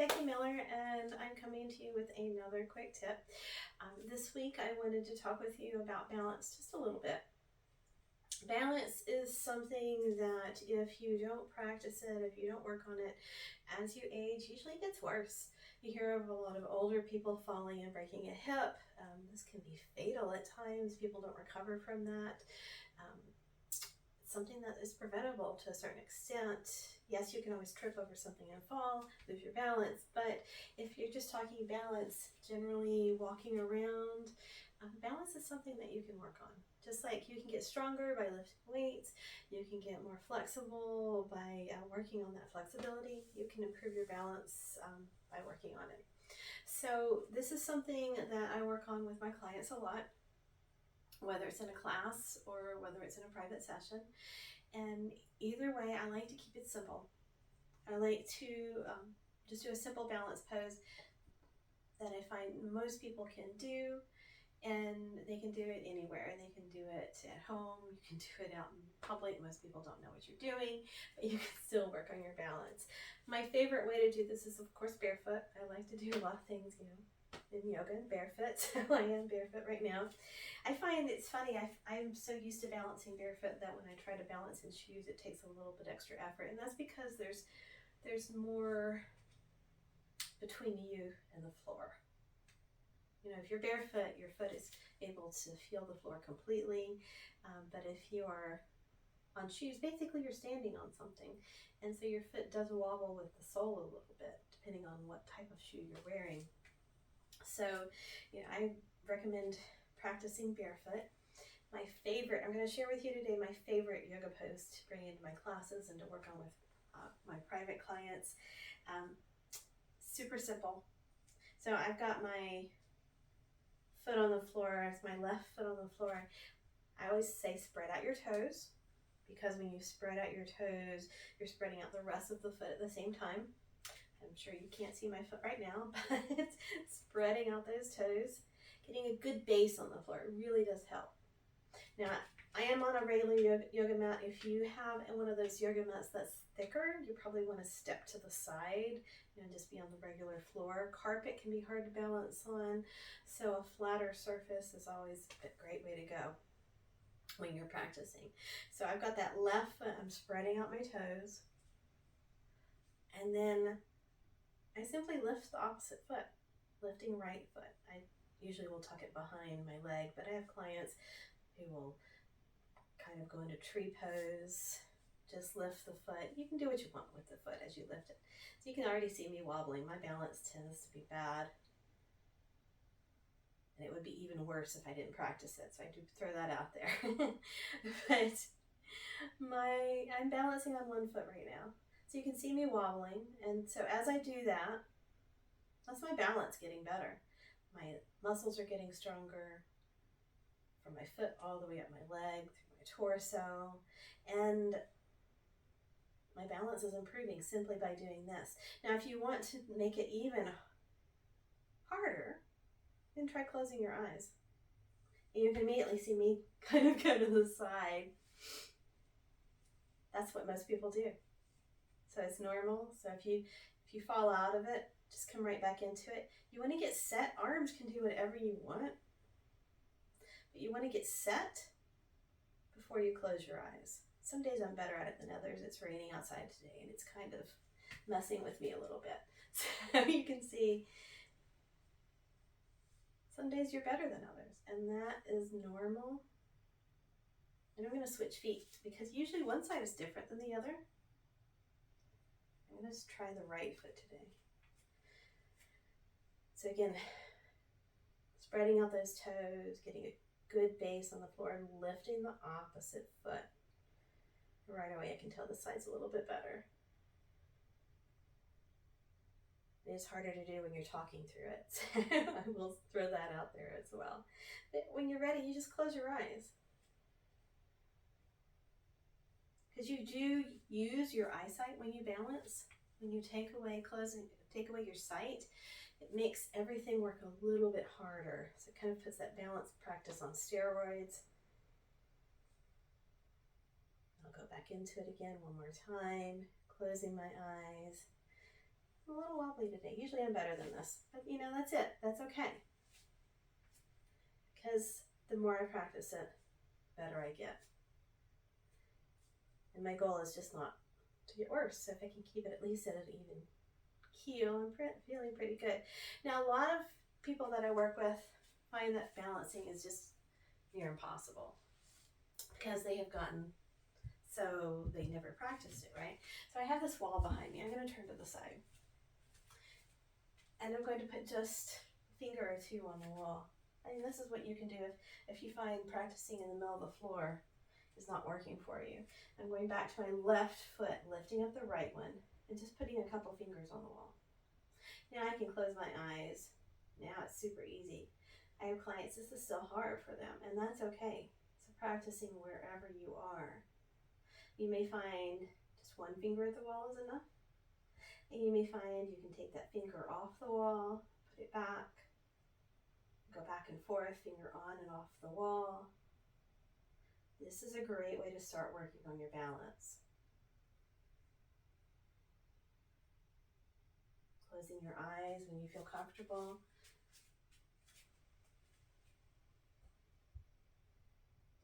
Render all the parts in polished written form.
Becky Miller, and I'm coming to you with another quick tip. This week I wanted to talk with you about balance just a little bit. Balance is something that if you don't practice it, if you don't work on it, as you age, usually gets worse. You hear of a lot of older people falling and breaking a hip. This can be fatal at times. People don't recover from that. Something that is preventable to a certain extent. Yes, you can always trip over something and fall, lose your balance, but if you're just talking balance, generally walking around, balance is something that you can work on. Just like you can get stronger by lifting weights, you can get more flexible by working on that flexibility, you can improve your balance by working on it. So this is something that I work on with my clients a lot, whether it's in a class or whether it's in a private session. And either way, I like to keep it simple. I like to just do a simple balance pose that I find most people can do, and they can do it anywhere. They can do it at home, you can do it out in public. Most people don't know what you're doing, but you can still work on your balance. My favorite way to do this is, of course, barefoot. I like to do a lot of things, in yoga barefoot, so I am barefoot right now. I find it's funny, I'm so used to balancing barefoot that when I try to balance in shoes, it takes a little bit extra effort, and that's because there's more between you and the floor. If you're barefoot, your foot is able to feel the floor completely, but if you are on shoes, basically you're standing on something, and so your foot does wobble with the sole a little bit, depending on what type of shoe you're wearing. So, I recommend practicing barefoot. I'm going to share with you today my favorite yoga pose to bring into my classes and to work on with my private clients. Super simple. So I've got my foot on the floor, it's my left foot on the floor. I always say spread out your toes, because when you spread out your toes, you're spreading out the rest of the foot at the same time. I'm sure you can't see my foot right now, but it's spreading out those toes, getting a good base on the floor. It really does help. Now, I am on a regular yoga mat. If you have one of those yoga mats that's thicker, you probably want to step to the side and just be on the regular floor. Carpet can be hard to balance on, so a flatter surface is always a great way to go when you're practicing. So I've got that left foot, I'm spreading out my toes, and then I simply lift the opposite foot, lifting right foot. I usually will tuck it behind my leg, but I have clients who will kind of go into tree pose, just lift the foot. You can do what you want with the foot as you lift it. So you can already see me wobbling. My balance tends to be bad, and it would be even worse if I didn't practice it, so I do throw that out there. But I'm balancing on one foot right now. So you can see me wobbling, and so as I do that, that's my balance getting better. My muscles are getting stronger from my foot all the way up my leg, through my torso, and my balance is improving simply by doing this. Now, if you want to make it even harder, then try closing your eyes. And you can immediately see me kind of go to the side. That's what most people do. So it's normal. So if you fall out of it, just come right back into it. You want to get set. Arms can do whatever you want, but you want to get set before you close your eyes. Some days I'm better at it than others. It's raining outside today, and it's kind of messing with me a little bit. So you can see some days you're better than others, and that is normal. And I'm going to switch feet, because usually one side is different than the other. I'm going to try the right foot today. So again, spreading out those toes, getting a good base on the floor, and lifting the opposite foot. Right away I can tell the side's a little bit better. It is harder to do when you're talking through it, so I will throw that out there as well. But when you're ready, you just close your eyes. Because you do use your eyesight when you balance. When you take away your sight, it makes everything work a little bit harder. So it kind of puts that balance practice on steroids. I'll go back into it again one more time, closing my eyes. I'm a little wobbly today. Usually I'm better than this, but you know, that's it. That's okay. Because the more I practice it, better I get. And my goal is just not to get worse. So if I can keep it at least at an even keel, I'm feeling pretty good. Now, a lot of people that I work with find that balancing is just near impossible because they have gotten so they never practiced it, right? So I have this wall behind me. I'm going to turn to the side. And I'm going to put just a finger or two on the wall. I mean, this is what you can do if you find practicing in the middle of the floor is not working for you. I'm going back to my left foot, lifting up the right one, and just putting a couple fingers on the wall. Now I can close my eyes. Now it's super easy. I have clients, this is still hard for them, and that's okay. So practicing wherever you are. You may find just one finger at the wall is enough. And you may find you can take that finger off the wall, put it back, go back and forth, finger on and off the wall. This is a great way to start working on your balance. Closing your eyes when you feel comfortable.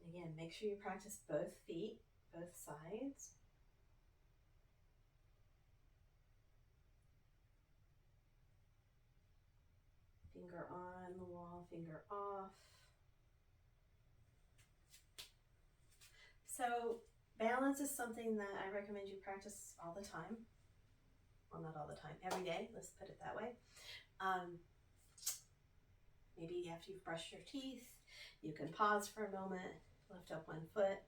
Again, make sure you practice both feet, both sides. Finger on the wall, finger off. So balance is something that I recommend you practice all the time. Well, not all the time, every day, let's put it that way. Maybe after you've brushed your teeth, you can pause for a moment, lift up one foot,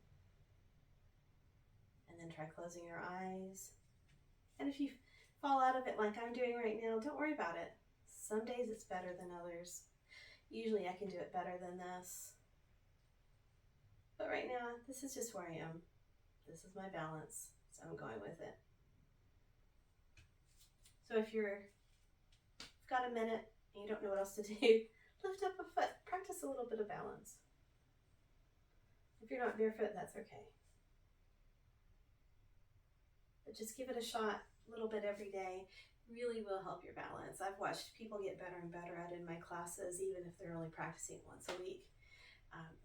and then try closing your eyes. And if you fall out of it like I'm doing right now, don't worry about it. Some days it's better than others. Usually I can do it better than this. But right now, this is just where I am. This is my balance, so I'm going with it. So if you've got a minute and you don't know what else to do, lift up a foot, practice a little bit of balance. If you're not barefoot, that's okay. But just give it a shot a little bit every day. Really will help your balance. I've watched people get better and better at it in my classes, even if they're only practicing once a week.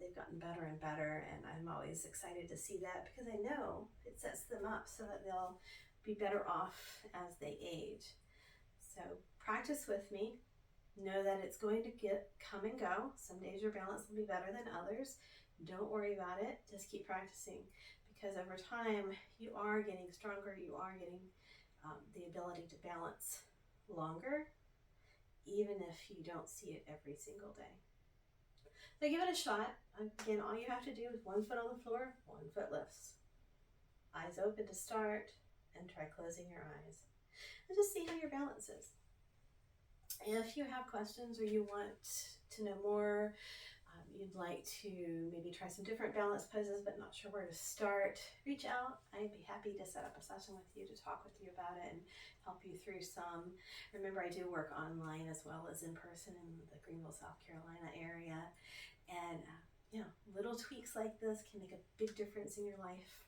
They've gotten better and better, and I'm always excited to see that because I know it sets them up so that they'll be better off as they age. So practice with me. Know that it's going to come and go. Some days your balance will be better than others. Don't worry about it. Just keep practicing because over time you are getting stronger. You are getting the ability to balance longer, even if you don't see it every single day. So give it a shot. Again, all you have to do is one foot on the floor, one foot lifts. Eyes open to start, and try closing your eyes. And just see how your balance is. If you have questions or you want to know more, you'd like to maybe try some different balance poses but not sure where to start, reach out. I'd be happy to set up a session with you to talk with you about it and help you through some. Remember, I do work online as well as in person in the Greenville, South Carolina area. And little tweaks like this can make a big difference in your life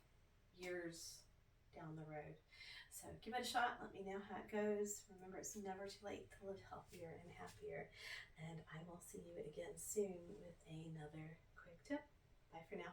years down the road. So give it a shot. Let me know how it goes. Remember, it's never too late to live healthier and happier. And I will see you again soon with another quick tip. Bye for now.